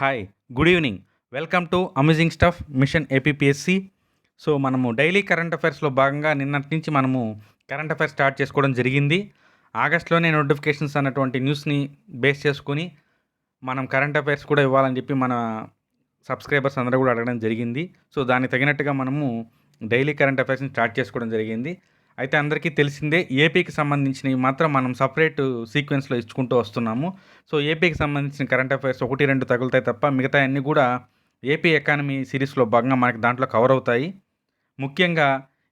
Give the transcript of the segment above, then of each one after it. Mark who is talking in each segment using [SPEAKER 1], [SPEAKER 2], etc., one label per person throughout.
[SPEAKER 1] Hi, good evening. Welcome to amazing stuff machine APPSC. So, మనము daily current అఫైర్స్‌లో భాగంగా నిన్నటి నుంచి మనము కరెంట్ అఫైర్స్ స్టార్ట్ చేసుకోవడం జరిగింది. ఆగస్ట్‌లోనే నోటిఫికేషన్స్ అన్నటువంటి న్యూస్‌ని బేస్ చేసుకొని, మనం కరెంట్ అఫైర్స్ కూడా ఇవ్వాలని చెప్పి మన సబ్స్క్రైబర్స్ అందరూ కూడా అడగడం జరిగింది. సో, దానికి తగినట్టుగా మనము డైలీ కరెంట్ అఫైర్స్‌ని స్టార్ట్ చేసుకోవడం జరిగింది. అయితే అందరికీ తెలిసిందే, ఏపీకి సంబంధించినవి మాత్రం మనం సపరేట్ సీక్వెన్స్‌లో ఇచ్చుకుంటూ వస్తున్నాము. సో, ఏపీకి సంబంధించిన కరెంట్ అఫైర్స్ 1, 2 తగులుతాయి తప్ప మిగతాయన్నీ కూడా ఏపీ ఎకానమీ సిరీస్‌లో భాగంగా మనకి దాంట్లో కవర్ అవుతాయి. ముఖ్యంగా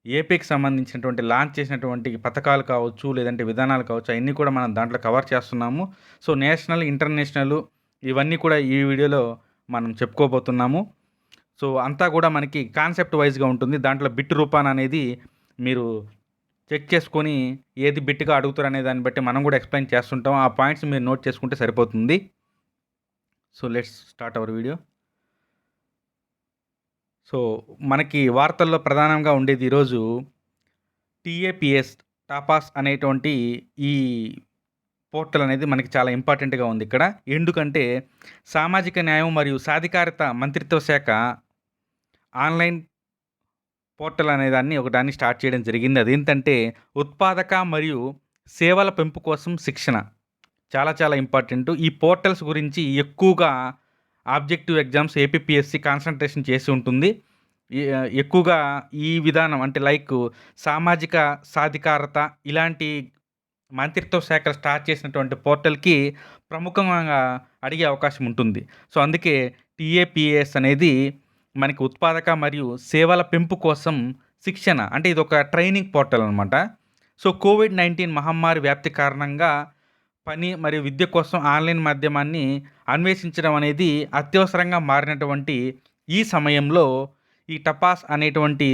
[SPEAKER 1] ఏపీకి సంబంధించినటువంటి లాంచ్ చేసినటువంటి పథకాలు కావచ్చు, లేదంటే విధానాలు కావచ్చు, అయన్నీ కూడా మనం దాంట్లో కవర్ చేస్తున్నాము. సో, నేషనల్, ఇంటర్నేషనల్ ఇవన్నీ కూడా ఈ వీడియోలో మనం చెప్పుకోబోతున్నాము. సో, అంతా కూడా మనకి కాన్సెప్ట్ వైజ్‌గా ఉంటుంది. దాంట్లో బిట్ రూపాన అనేది మీరు చెక్ చేసుకొని ఏది బిట్‌గా అడుగుతారనే దాన్ని బట్టి మనం కూడా ఎక్స్‌ప్లెయిన్ చేస్తుంటాం. ఆ పాయింట్స్ మీరు నోట్ చేసుకుంటే సరిపోతుంది. So, let's start our video. So, మనకి వార్తల్లో ప్రధానంగా ఉండేది ఈరోజు టీఏపీఎస్ టాపాస్ అనేటువంటి ఈ పోర్టల్ అనేది మనకి చాలా ఇంపార్టెంట్‌గా ఉంది ఇక్కడ. ఎందుకంటే సామాజిక న్యాయం మరియు సాధికారత మంత్రిత్వ శాఖ ఆన్‌లైన్ పోర్టల్ అనేదాన్ని ఒకదాన్ని స్టార్ట్ చేయడం జరిగింది. అదేంటంటే ఉత్పాదక మరియు సేవల పెంపు కోసం శిక్షణ. చాలా చాలా ఇంపార్టెంటు. ఈ పోర్టల్స్ గురించి ఎక్కువగా ఆబ్జెక్టివ్ ఎగ్జామ్స్ ఏపీపీఎస్‌సి కాన్సంట్రేషన్ చేసి ఉంటుంది. ఎక్కువగా ఈ విధానం అంటే లైక్ సామాజిక సాధికారత ఇలాంటి మంత్రిత్వ శాఖలు స్టార్ట్ చేసినటువంటి పోర్టల్‌కి ప్రముఖంగా అడిగే అవకాశం ఉంటుంది. సో, అందుకే టీఏపీఎస్ అనేది మనకి ఉత్పాదక మరియు సేవల పెంపు కోసం శిక్షణ, అంటే ఇదొక ట్రైనింగ్ పోర్టల్ అనమాట. సో, కోవిడ్-19 మహమ్మారి వ్యాప్తి కారణంగా పని మరియు విద్య కోసం ఆన్‌లైన్ మాధ్యమాన్ని అన్వేషించడం అనేది అత్యవసరంగా మారినటువంటి ఈ సమయంలో ఈ టపాస్ అనేటువంటి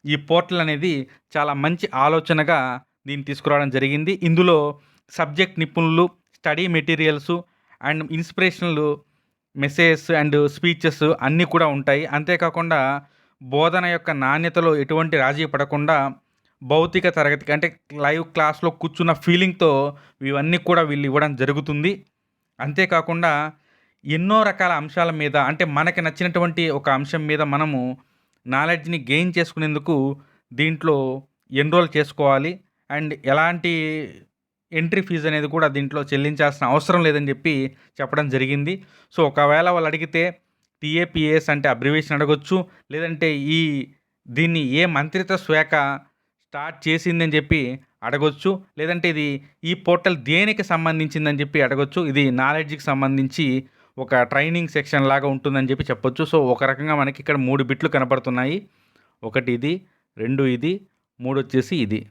[SPEAKER 1] ఈ పోర్టల్ అనేది చాలా మంచి ఆలోచనగా దీన్ని తీసుకురావడం జరిగింది. ఇందులో సబ్జెక్ట్ నిపుణులు, study materials and inspirational messages and speeches అన్నీ కూడా ఉంటాయి. అంతేకాకుండా బోధన యొక్క నాణ్యతలో ఎటువంటి రాజీ పడకుండా భౌతిక తరగతికి అంటే లైవ్ క్లాస్‌లో కూర్చున్న ఫీలింగ్‌తో ఇవన్నీ కూడా వీళ్ళు ఇవ్వడం జరుగుతుంది. అంతేకాకుండా ఎన్నో రకాల అంశాల మీద అంటే మనకి నచ్చినటువంటి ఒక అంశం మీద మనము నాలెడ్జ్‌ని గెయిన్ చేసుకునేందుకు దీంట్లో ఎన్రోల్ చేసుకోవాలి. అండ్ ఎలాంటి ఎంట్రీ ఫీజు అనేది కూడా దీంట్లో చెల్లించాల్సిన అవసరం లేదని చెప్పడం జరిగింది. సో, ఒకవేళ వాళ్ళు అడిగితే టీఏపీఎస్ అంటే అబ్రివేషన్ అడగొచ్చు. లేదంటే దీన్ని ఏ మంత్రిత్వ శాఖ స్టార్ట్ చేసిందని అడగొచ్చు. లేదంటే ఈ పోర్టల్ దేనికి సంబంధించిందని అడగొచ్చు. ఇది నాలెడ్జ్‌కి సంబంధించి ఒక ట్రైనింగ్ సెక్షన్ లాగా ఉంటుందని చెప్పొచ్చు. సో, ఒక రకంగా మనకి ఇక్కడ 3 బిట్లు కనపడుతున్నాయి. ఒకటి ఇది, 2 ఇది, 3 వచ్చేసి ఇది.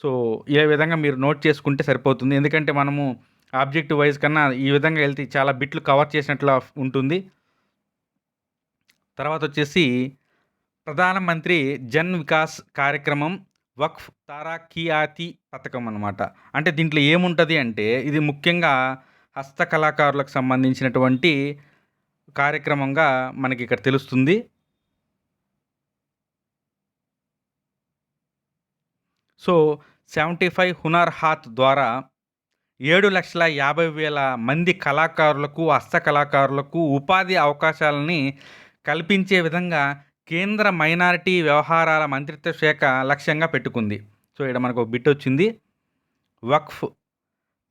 [SPEAKER 1] సో, ఈ విధంగా మీరు నోట్ చేసుకుంటే సరిపోతుంది. ఎందుకంటే మనము ఆబ్జెక్టివ్ వైజ్ కన్నా ఈ విధంగా వెళ్తే చాలా బిట్లు కవర్ చేసినట్లు ఉంటుంది. తర్వాత వచ్చేసి ప్రధానమంత్రి జన్ వికాస్ కార్యక్రమం వక్ఫ్ తారాఖియాతి పథకం అనమాట. అంటే దీంట్లో ఏముంటుంది అంటే ఇది ముఖ్యంగా హస్తకళాకారులకు సంబంధించినటువంటి కార్యక్రమంగా మనకి ఇక్కడ తెలుస్తుంది. సో, 75 హునర్ హాత్ ద్వారా 7,50,000 మంది కళాకారులకు, హస్తకళాకారులకు ఉపాధి అవకాశాలని కల్పించే విధంగా కేంద్ర మైనారిటీ వ్యవహారాల మంత్రిత్వ శాఖ లక్ష్యంగా పెట్టుకుంది. సో, ఇక్కడ మనకు ఒక బిట్ వచ్చింది. వక్ఫ్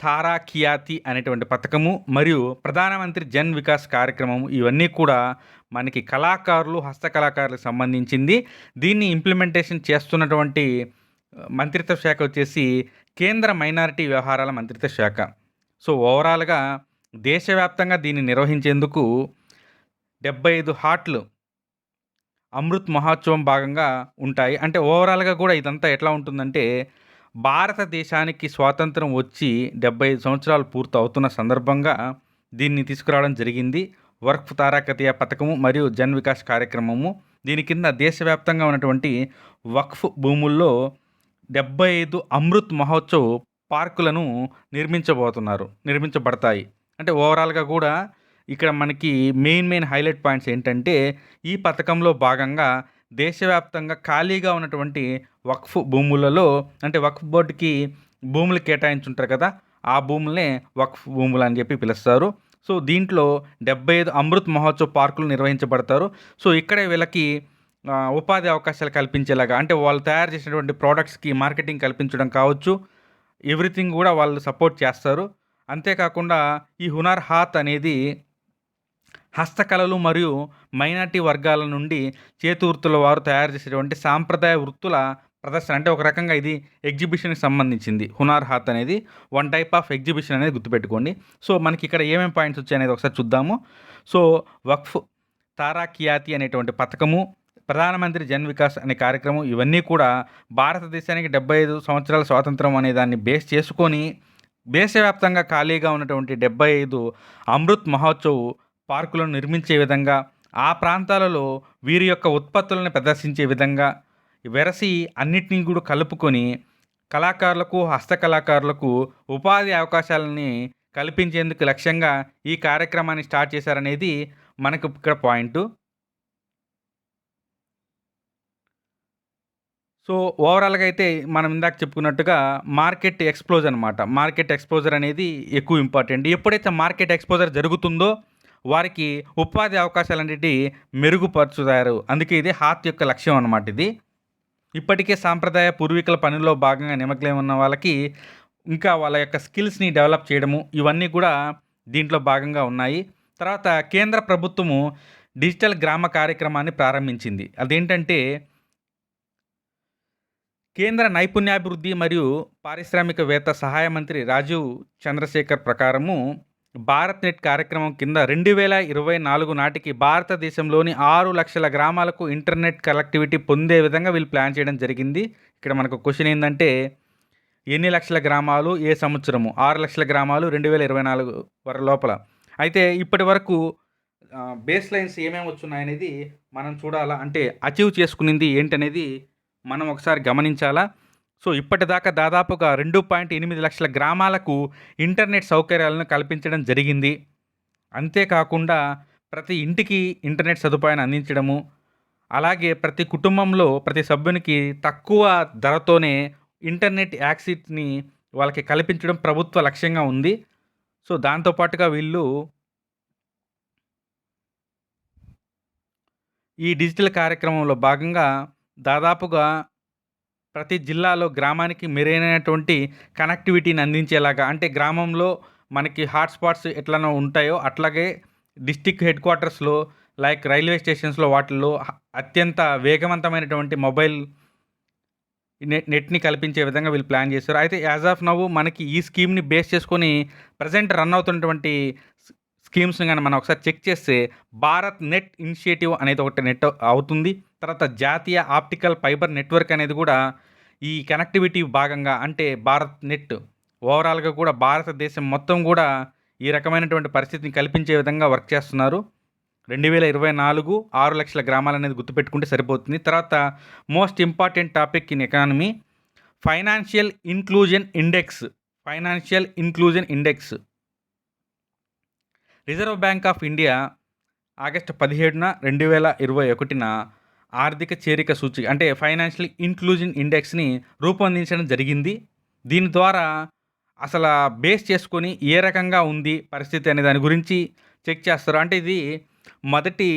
[SPEAKER 1] తారాఖియాతి అనేటువంటి పథకము మరియు ప్రధానమంత్రి జన్ వికాస్ కార్యక్రమం ఇవన్నీ కూడా మనకి కళాకారులు, హస్తకళాకారులకు సంబంధించింది. దీన్ని ఇంప్లిమెంటేషన్ చేస్తున్నటువంటి మంత్రిత్వ శాఖ వచ్చేసి కేంద్ర మైనారిటీ వ్యవహారాల మంత్రిత్వ శాఖ. సో, ఓవరాల్‌గా దేశవ్యాప్తంగా దీన్ని నిర్వహించేందుకు 75 హాట్లు అమృత్ మహోత్సవం భాగంగా ఉంటాయి. అంటే ఓవరాల్‌గా కూడా ఇదంతా ఎట్లా ఉంటుందంటే భారతదేశానికి స్వాతంత్రం వచ్చి 75 సంవత్సరాలు పూర్తవుతున్న సందర్భంగా దీన్ని తీసుకురావడం జరిగింది. వక్ఫ్ తారాఖియాతి పథకము మరియు జన్ వికాస్ కార్యక్రమము. దీని కింద దేశవ్యాప్తంగా ఉన్నటువంటి వక్ఫ్ భూముల్లో 75 అమృత్ మహోత్సవ్ పార్కులను నిర్మించబడతాయి. అంటే ఓవరాల్‌గా కూడా ఇక్కడ మనకి మెయిన్ హైలైట్ పాయింట్స్ ఏంటంటే ఈ పథకంలో భాగంగా దేశవ్యాప్తంగా ఖాళీగా ఉన్నటువంటి వక్ఫ్ భూములలో అంటే వక్ఫ్ బోర్డుకి భూములు కేటాయించుంటారు కదా, ఆ భూములనే వక్ఫ్ భూములు అని పిలుస్తారు. సో దీంట్లో 75 అమృత్ మహోత్సవ్ పార్కులు నిర్వహించబడతారు. సో ఇక్కడే వీళ్ళకి ఉపాధి అవకాశాలు కల్పించేలాగా అంటే వాళ్ళు తయారు చేసినటువంటి ప్రోడక్ట్స్‌కి మార్కెటింగ్ కల్పించడం కావచ్చు. ఎవ్రీథింగ్ గూడా వాళ్ళు సపోర్ట్ చేస్తారు. అంతేకాకుండా ఈ హునార్ హాత్ అనేది హస్తకళలు మరియు మైనారిటీ వర్గాల నుండి చేతి వృత్తుల వారు తయారు చేసేటువంటి సాంప్రదాయ వృత్తుల ప్రదర్శన. అంటే ఒక రకంగా ఇది ఎగ్జిబిషన్‌కి సంబంధించింది. హునార్ హాత్ అనేది వన్ టైప్ ఆఫ్ ఎగ్జిబిషన్ అనేది గుర్తుపెట్టుకోండి. సో మనకి ఇక్కడ ఏమేం పాయింట్స్ వచ్చాయనేది ఒకసారి చూద్దాము. సో వక్ఫ్ తారాకియాతి అనేటువంటి పథకము, ప్రధానమంత్రి జన్ వికాస్ అనే కార్యక్రమం ఇవన్నీ కూడా భారతదేశానికి 75 సంవత్సరాల స్వాతంత్రం అనే దాన్ని బేస్ చేసుకొని దేశవ్యాప్తంగా ఖాళీగా ఉన్నటువంటి 75 అమృత్ మహోత్సవ్ పార్కులను నిర్మించే విధంగా, ఆ ప్రాంతాలలో వీరి యొక్క ఉత్పత్తులను ప్రదర్శించే విధంగా వెరసి అన్నిటిని కూడా కలుపుకొని కళాకారులకు, హస్తకళాకారులకు ఉపాధి అవకాశాలని కల్పించేందుకు లక్ష్యంగా ఈ కార్యక్రమాన్ని స్టార్ట్ చేశారనేది మనకు ఇక్కడ పాయింటు. సో ఓవరాల్‌గా అయితే మనం ఇందాక చెప్పుకున్నట్టుగా మార్కెట్ ఎక్స్‌ప్లోజర్ అనమాట. మార్కెట్ ఎక్స్‌పోజర్ అనేది ఎక్కువ ఇంపార్టెంట్. ఎప్పుడైతే మార్కెట్ ఎక్స్‌పోజర్ జరుగుతుందో వారికి ఉపాధి అవకాశాలనేటివి మెరుగుపరుచుతారు. అందుకే ఇది హాత్ యొక్క లక్ష్యం అనమాట ఇది. ఇప్పటికే సాంప్రదాయ పూర్వీకుల పనుల్లో భాగంగా నిమగ్నమై ఉన్న వాళ్ళకి ఇంకా వాళ్ళ యొక్క స్కిల్స్‌ని డెవలప్ చేయడము ఇవన్నీ కూడా దీంట్లో భాగంగా ఉన్నాయి. తర్వాత కేంద్ర ప్రభుత్వము డిజిటల్ గ్రామ కార్యక్రమాన్ని ప్రారంభించింది. అదేంటంటే కేంద్ర నైపుణ్యాభివృద్ధి మరియు పారిశ్రామికవేత్త సహాయ మంత్రి రాజీవ్ చంద్రశేఖర్ ప్రకారము భారత్ నెట్ కార్యక్రమం కింద 2024 నాటికి భారతదేశంలోని 6,00,000 గ్రామాలకు ఇంటర్నెట్ కనెక్టివిటీ పొందే విధంగా వీళ్ళు ప్లాన్ చేయడం జరిగింది. ఇక్కడ మనకు క్వశ్చన్ ఏందంటే ఎన్ని లక్షల గ్రామాలు ఏ సంవత్సరము? 6,00,000 గ్రామాలు 2024 లోపల. అయితే ఇప్పటి వరకు బేస్ లైన్స్ ఏమేమి వచ్చున్నాయనేది మనం చూడాలా. అంటే అచీవ్ చేసుకునింది ఏంటనేది మనం ఒకసారి గమనించాలా. సో ఇప్పటిదాకా దాదాపుగా 2.8 లక్షల గ్రామాలకు ఇంటర్నెట్ సౌకర్యాలను కల్పించడం జరిగింది. అంతేకాకుండా ప్రతి ఇంటికి ఇంటర్నెట్ సదుపాయాన్ని అందించడము, అలాగే ప్రతి కుటుంబంలో ప్రతి సభ్యునికి తక్కువ ధరతోనే ఇంటర్నెట్ యాక్సెస్‌ని వాళ్ళకి కల్పించడం ప్రభుత్వ లక్ష్యంగా ఉంది. సో దాంతో పాటుగా వీళ్ళు ఈ డిజిటల్ కార్యక్రమంలో భాగంగా దాదాపుగా ప్రతి జిల్లాలో గ్రామానికి మెరుగైనటువంటి కనెక్టివిటీని అందించేలాగా అంటే గ్రామంలో మనకి హాట్‌స్పాట్స్ ఎట్లనో ఉంటాయో అట్లాగే డిస్ట్రిక్ట్ హెడ్ క్వార్టర్స్‌లో లైక్ రైల్వే స్టేషన్స్‌లో వాటిల్లో అత్యంత వేగవంతమైనటువంటి మొబైల్ నెట్‌ని కల్పించే విధంగా వీళ్ళు ప్లాన్ చేశారు. అయితే యాజ్ ఆఫ్ నౌ మనకి ఈ స్కీమ్‌ని బేస్ చేసుకొని ప్రెజెంట్ రన్ అవుతున్నటువంటి స్కీమ్స్‌ని గాని మనం ఒకసారి చెక్ చేస్తే భారత్ నెట్ ఇనిషియేటివ్ అనేది ఒకటి నెట్ అవుతుంది. తర్వాత జాతీయ ఆప్టికల్ ఫైబర్ నెట్వర్క్ అనేది కూడా ఈ కనెక్టివిటీ భాగంగా అంటే భారత్ నెట్ ఓవరాల్‌గా కూడా భారతదేశం మొత్తం కూడా ఈ రకమైనటువంటి పరిస్థితిని కల్పించే విధంగా వర్క్ చేస్తున్నారు. 2024 6,00,000 గ్రామాలనేది గుర్తుపెట్టుకుంటే సరిపోతుంది. తర్వాత most important topic in economy financial inclusion index. Financial inclusion index. Reserve bank of India August 17న 2021న ఆర్థిక చేరిక సూచి అంటే ఫైనాన్షియల్ ఇన్క్లూజన్ ఇండెక్స్‌ని రూపొందించడం జరిగింది. దీని ద్వారా అసల బేస్ చేసుకొని ఏ రకంగా ఉంది పరిస్థితి అనే దాని గురించి చెక్ చేస్తారు. అంటే ఇది మొదటి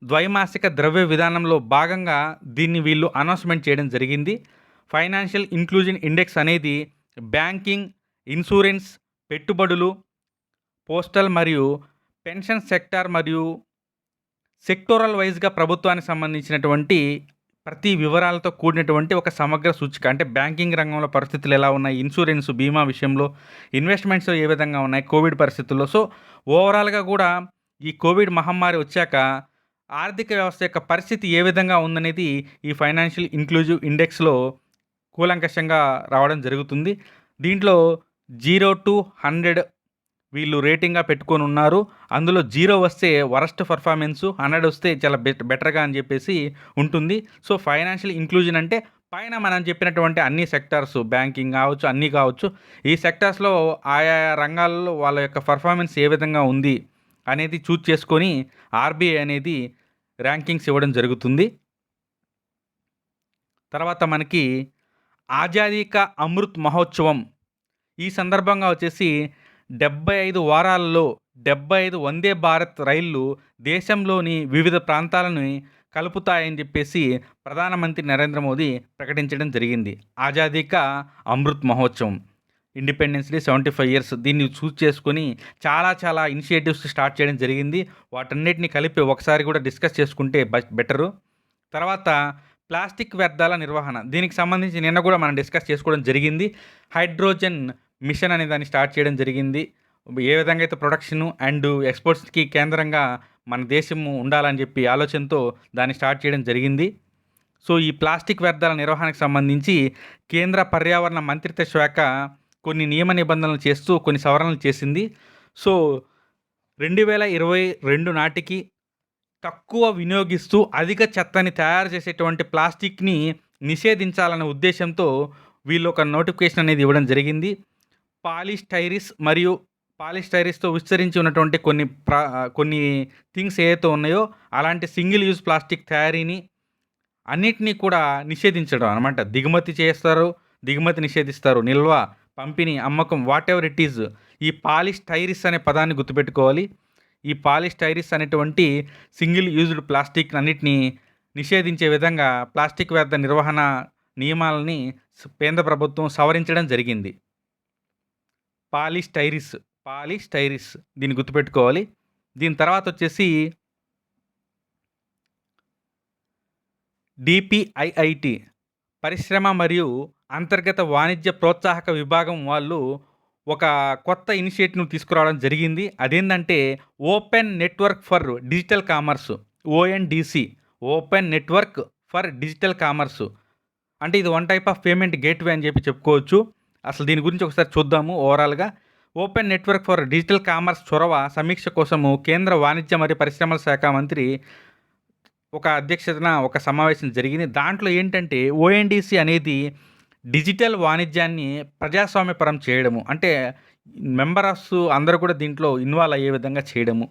[SPEAKER 1] ద్వైమాసిక ద్రవ్య విధానంలో భాగంగా దీన్ని వీళ్ళు అనౌన్స్‌మెంట్ చేయడం జరిగింది. ఫైనాన్షియల్ ఇన్క్లూజన్ ఇండెక్స్ అనేది బ్యాంకింగ్, ఇన్సూరెన్స్, పెట్టుబడులు, పోస్టల్ మరియు పెన్షన్ సెక్టార్ మరియు సెక్టోరల్ వైజ్‌గా ప్రభుత్వానికి సంబంధించినటువంటి ప్రతి వివరాలతో కూడినటువంటి ఒక సమగ్ర సూచిక. అంటే బ్యాంకింగ్ రంగంలో పరిస్థితులు ఎలా ఉన్నాయి, ఇన్సూరెన్స్, బీమా విషయంలో, ఇన్వెస్ట్‌మెంట్స్ ఏ విధంగా ఉన్నాయి కోవిడ్ పరిస్థితుల్లో. సో ఓవరాల్‌గా కూడా ఈ కోవిడ్ మహమ్మారి వచ్చాక ఆర్థిక వ్యవస్థ యొక్క పరిస్థితి ఏ విధంగా ఉందనేది ఈ ఫైనాన్షియల్ ఇన్క్లూజివ్ ఇండెక్స్‌లో కూలంకషంగా రావడం జరుగుతుంది. దీంట్లో 0-100 వీళ్ళు రేటింగ్‌గా పెట్టుకొని ఉన్నారు. అందులో 0 వస్తే వరస్ట్ పర్ఫార్మెన్సు, 100 వస్తే చాలా బెటర్‌గా అని చెప్పేసి ఉంటుంది. సో ఫైనాన్షియల్ ఇంక్లూజన్ అంటే పైన మనం చెప్పినటువంటి అన్ని సెక్టార్స్ బ్యాంకింగ్ కావచ్చు, అన్నీ కావచ్చు. ఈ సెక్టార్స్‌లో ఆయా రంగాల్లో వాళ్ళ యొక్క పర్ఫార్మెన్స్ ఏ విధంగా ఉంది అనేది చూజ్ చేసుకొని ఆర్‌బీఐ అనేది ర్యాంకింగ్స్ ఇవ్వడం జరుగుతుంది. తర్వాత మనకి ఆజాదీ కా అమృత్ మహోత్సవం. ఈ సందర్భంగా వచ్చేసి 75 వారాల్లో 75 వందే భారత్ రైళ్లు దేశంలోని వివిధ ప్రాంతాలను కలుపుతాయని చెప్పేసి ప్రధానమంత్రి నరేంద్ర మోదీ ప్రకటించడం జరిగింది. ఆజాదీ కా అమృత్ మహోత్సవం, ఇండిపెండెన్స్ డే 75 ఇయర్స్ దీన్ని చూస్ చేసుకొని చాలా ఇనిషియేటివ్స్ స్టార్ట్ చేయడం జరిగింది. వాటన్నిటిని కలిపి ఒకసారి కూడా డిస్కస్ చేసుకుంటే బెటరు. తర్వాత ప్లాస్టిక్ వ్యర్థాల నిర్వహణ, దీనికి సంబంధించి నిన్న కూడా మనం డిస్కస్ చేసుకోవడం జరిగింది. హైడ్రోజన్ మిషన్ అనే దాన్ని స్టార్ట్ చేయడం జరిగింది. ఏ విధంగా అయితే ప్రొడక్షన్ అండ్ ఎక్స్పోర్ట్స్కి కేంద్రంగా మన దేశం ఉండాలని చెప్పి ఆలోచనతో దాన్ని స్టార్ట్ చేయడం జరిగింది. సో ఈ ప్లాస్టిక్ వ్యర్థాల నిర్వహణకు సంబంధించి కేంద్ర పర్యావరణ మంత్రిత్వ శాఖ కొన్ని నియమ నిబంధనలు చేస్తూ కొన్ని సవరణలు చేసింది. సో 2022 నాటికి తక్కువ వినియోగిస్తూ అధిక చెత్తని తయారు చేసేటువంటి ప్లాస్టిక్ని నిషేధించాలనే ఉద్దేశంతో వీళ్ళు ఒక నోటిఫికేషన్ అనేది ఇవ్వడం జరిగింది. పాలిస్టైరిస్తో విస్తరించి ఉన్నటువంటి కొన్ని థింగ్స్ ఏవైతే ఉన్నాయో అలాంటి సింగిల్ యూజ్ ప్లాస్టిక్ తయారీని అన్నిటినీ కూడా నిషేధించడం అనమాట. దిగుమతి నిషేధిస్తారు, నిల్వ, పంపిణీ, అమ్మకం, వాట్ ఎవర్ ఇట్ ఈజ్. ఈ పాలిస్టైరిస్ అనే పదాన్ని గుర్తుపెట్టుకోవాలి. ఈ పాలిస్టైరిస్ అనేటువంటి సింగిల్ యూజ్డ్ ప్లాస్టిక్ అన్నిటినీ నిషేధించే విధంగా ప్లాస్టిక్ వ్యర్థ నిర్వహణ నియమాలని కేంద్ర ప్రభుత్వం సవరించడం జరిగింది. పాలిస్టైరిస్ దీన్ని గుర్తుపెట్టుకోవాలి. దీని తర్వాత వచ్చేసి డిపిఐఐటి పరిశ్రమ మరియు అంతర్గత వాణిజ్య ప్రోత్సాహక విభాగం వాళ్ళు ఒక కొత్త ఇనిషియేటివ్ తీసుకురావడం జరిగింది. అదేంటంటే open network for digital commerce, ONDC, open network for digital commerce. అంటే ఇది one type of payment gateway అని చెప్పి చెప్పుకోవచ్చు. అసలు దీని గురించి ఒకసారి చూద్దాము ఓవరాల్గా. Open network for digital commerce చొరవ సమీక్ష కోసము కేంద్ర వాణిజ్య మరియు పరిశ్రమల శాఖ మంత్రి ఒక అధ్యక్షతన ఒక సమావేశం జరిగింది. దాంట్లో ఏంటంటే ONDC అనేది డిజిటల్ వాణిజ్యాన్ని ప్రజాస్వామ్యపరం చేయడము, అంటే మెంబర్స్ అందరూ కూడా దీంట్లో ఇన్వాల్వ్ అయ్యే విధంగా చేయడము,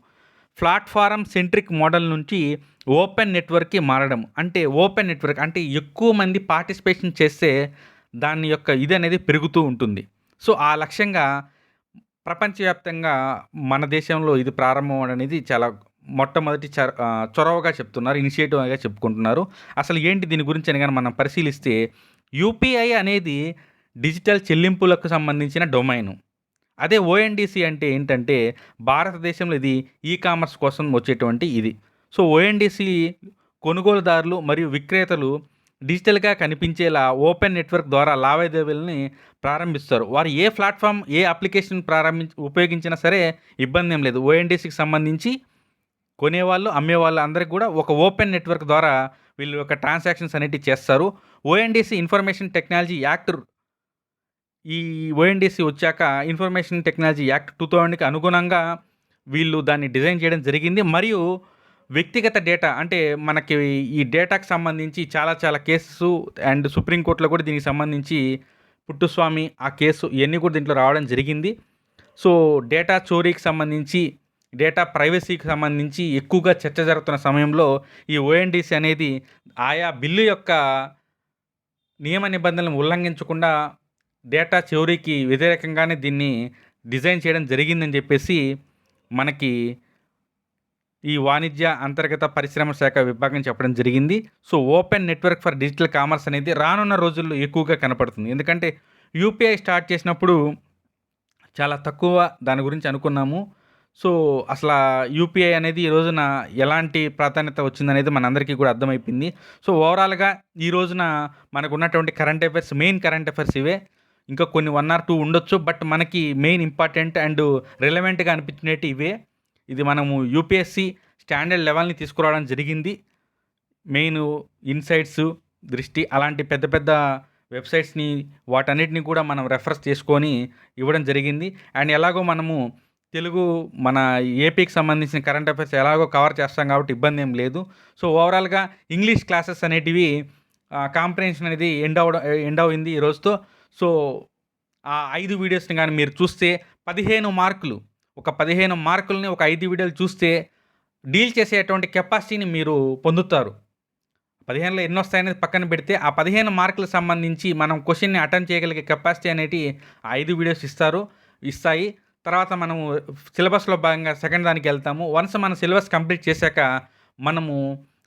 [SPEAKER 1] ప్లాట్ఫారం సెంట్రిక్ మోడల్ నుంచి ఓపెన్ నెట్వర్క్కి మారడం. అంటే ఓపెన్ నెట్వర్క్ అంటే ఎక్కువ మంది పార్టిసిపేషన్ చేస్తే దాని యొక్క ఇది అనేది పెరుగుతూ ఉంటుంది. సో ఆ లక్ష్యంగా ప్రపంచవ్యాప్తంగా మన దేశంలో ఇది ప్రారంభం అనేది చాలా మొట్టమొదటి చొరవగా చెప్తున్నారు, ఇనిషియేటివ్గా చెప్పుకుంటున్నారు. అసలు ఏంటి దీని గురించి అని కానీ మనం పరిశీలిస్తే UPI అనేది డిజిటల్ చెల్లింపులకు సంబంధించిన డొమైను. అదే ONDC అంటే ఏంటంటే భారతదేశంలో ఇది కామర్స్ కోసం వచ్చేటువంటి ఇది. సో ONDC కొనుగోలుదారులు మరియు విక్రేతలు డిజిటల్గా కనిపించేలా ఓపెన్ నెట్వర్క్ ద్వారా లావాదేవీలని ప్రారంభిస్తారు. వారు ఏ ప్లాట్ఫామ్, ఏ అప్లికేషన్ ఉపయోగించినా సరే ఇబ్బంది ఏం లేదు. ONDCకి సంబంధించి కొనేవాళ్ళు, అమ్మేవాళ్ళు అందరికీ కూడా ఒక ఓపెన్ నెట్వర్క్ ద్వారా వీళ్ళు యొక్క ట్రాన్సాక్షన్స్ అనేటివి చేస్తారు. ONDC ఇన్ఫర్మేషన్ టెక్నాలజీ యాక్ట్, ఈ ONDC వచ్చాక ఇన్ఫర్మేషన్ టెక్నాలజీ యాక్ట్ 2000కి అనుగుణంగా వీళ్ళు దాన్ని డిజైన్ చేయడం జరిగింది. మరియు వ్యక్తిగత డేటా అంటే మనకి ఈ డేటాకు సంబంధించి చాలా కేసెస్ అండ్ సుప్రీంకోర్టులో కూడా దీనికి సంబంధించి పుట్టుస్వామి ఆ కేసు ఇవన్నీ కూడా దీంట్లో రావడం జరిగింది. సో డేటా చోరీకి సంబంధించి, డేటా ప్రైవసీకి సంబంధించి ఎక్కువగా చర్చ జరుగుతున్న సమయంలో ఈ ONDC అనేది ఆయా బిల్లు యొక్క నియమ నిబంధనలను ఉల్లంఘించకుండా డేటా చోరీకి వ్యతిరేకంగానే దీన్ని డిజైన్ చేయడం జరిగిందని చెప్పేసి మనకి ఈ వాణిజ్య అంతర్గత పరిశ్రమ శాఖ విభాగం చెప్పడం జరిగింది. So open network for digital commerce అనేది రానున్న రోజుల్లో ఎక్కువగా కనపడుతుంది. ఎందుకంటే UPI స్టార్ట్ చేసినప్పుడు చాలా తక్కువ దాని గురించి అనుకున్నాము. సో అసలు UPI అనేది ఈ రోజున ఎలాంటి ప్రాధాన్యత వచ్చిందనేది మనందరికీ కూడా అర్థమైపోయింది. సో ఓవరాల్గా ఈ రోజున మనకు ఉన్నటువంటి మెయిన్ కరెంట్ అఫైర్స్ ఇవే. ఇంకా కొన్ని 1 or 2 ఉండొచ్చు, బట్ మనకి మెయిన్ ఇంపార్టెంట్ అండ్ రిలవెంట్గా అనిపించినట్టు ఇవే. ఇది మనము UPSC స్టాండర్డ్ లెవెల్ని తీసుకురావడం జరిగింది. మెయిన్ ఇన్సైట్స్ దృష్టి అలాంటి పెద్ద వెబ్సైట్స్ని వాటన్నిటిని కూడా మనం రెఫరెన్స్ చేసుకొని ఇవ్వడం జరిగింది. అండ్ ఎలాగో మనము తెలుగు మన ఏపీకి సంబంధించిన కరెంట్ అఫైర్స్ ఎలాగో కవర్ చేస్తాం కాబట్టి ఇబ్బంది ఏం లేదు. సో ఓవరాల్గా ఇంగ్లీష్ క్లాసెస్ అనేటివి కాంప్రహెన్షన్ అనేది ఎండ్ అయింది ఈ రోజుతో. సో ఆ 5 వీడియోస్ని కానీ మీరు చూస్తే 15 మార్కులు, ఒక 15 మార్కులని ఒక 5 వీడియోలు చూస్తే డీల్ చేసేటువంటి కెపాసిటీని మీరు పొందుతారు. 15లో ఎన్ని వస్తాయనేది పక్కన పెడితే ఆ 15 మార్కులకు సంబంధించి మనం క్వశ్చన్ని అటెంప్ట్ చేయగలిగే కెపాసిటీ అనేటి 5 వీడియోస్ ఇస్తాయి. తర్వాత మనము సిలబస్‌లో భాగంగా సెకండ్ దానికెళ్తాము. వన్స్ మన సిలబస్ కంప్లీట్ చేశాక మనము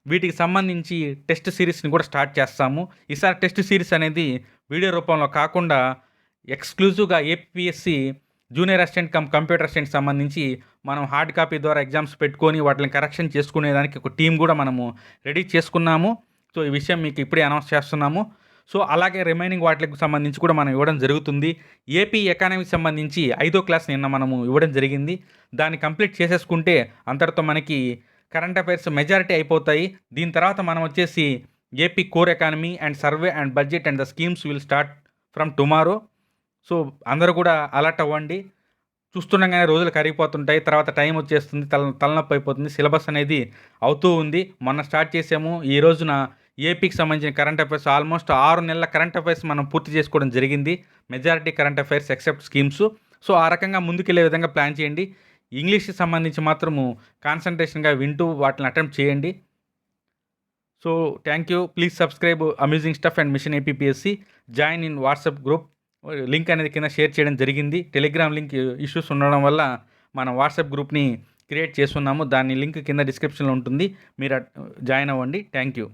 [SPEAKER 1] వీటికి సంబంధించి టెస్ట్ సీరీస్‌ని కూడా స్టార్ట్ చేస్తాము. ఈసారి టెస్ట్ సీరీస్ అనేది వీడియో రూపంలో కాకుండా ఎక్స్‌క్లూజివ్‌గా ఏపీఎస్‌సి జూనియర్ అసిస్టెంట్ కంప్యూటర్ అసిస్టెంట్‌కి సంబంధించి మనం హార్డ్ కాపీ ద్వారా ఎగ్జామ్స్ పెట్టుకొని వాటిని కరెక్షన్ చేసుకునేదానికి ఒక టీమ్ కూడా మనము రెడీ చేసుకున్నాము. సో, ఈ విషయం మీకు ఇప్పుడే అనౌన్స్ చేస్తున్నాము. సో, అలాగే రిమైనింగ్ వాటికి సంబంధించి కూడా మనం ఇవ్వడం జరుగుతుంది. ఏపీ ఎకానమీకి సంబంధించి 5వ క్లాస్ నిన్న మనము ఇవ్వడం జరిగింది. దాన్ని కంప్లీట్ చేసేసుకుంటే అంతటితో మనకి కరెంట్ అఫైర్స్ మెజారిటీ అయిపోతాయి. దీని తర్వాత మనం వచ్చేసి AP core economy and survey and budget and the schemes will start from tomorrow. So, అందరూ కూడా అలర్ట్ అవ్వండి. చూస్తుండగానే రోజులు కరిగిపోతుంటాయి. తర్వాత టైం వచ్చేస్తుంది. తలనొప్పి అయిపోతుంది. సిలబస్ అనేది అవుతూ ఉంది. మొన్న స్టార్ట్ చేసాము. ఈ రోజున ఏపీకి సంబంధించిన కరెంట్ అఫైర్స్ ఆల్మోస్ట్ 6 నెలల కరెంట్ అఫైర్స్ మనం పూర్తి చేసుకోవడం జరిగింది. Majority current affairs except schemes. So, ఆ రకంగా ముందుకెళ్ళే విధంగా ప్లాన్ చేయండి. ఇంగ్లీష్‌కి సంబంధించి మాత్రము కాన్సంట్రేషన్‌గా వింటూ వాటిని అటెంప్ట్ చేయండి. So, thank you. Please subscribe amazing stuff and mission APPSC. Join in WhatsApp group. Link అనేది కింద షేర్ చేయడం జరిగింది. టెలిగ్రామ్ లింక్ ఇష్యూస్ ఉండడం వల్ల మనం వాట్సాప్ గ్రూప్‌ని క్రియేట్ చేసున్నాము. దాని లింక్ కింద డిస్క్రిప్షన్‌లో ఉంటుంది. మీరు జాయిన్ అవ్వండి. Thank you.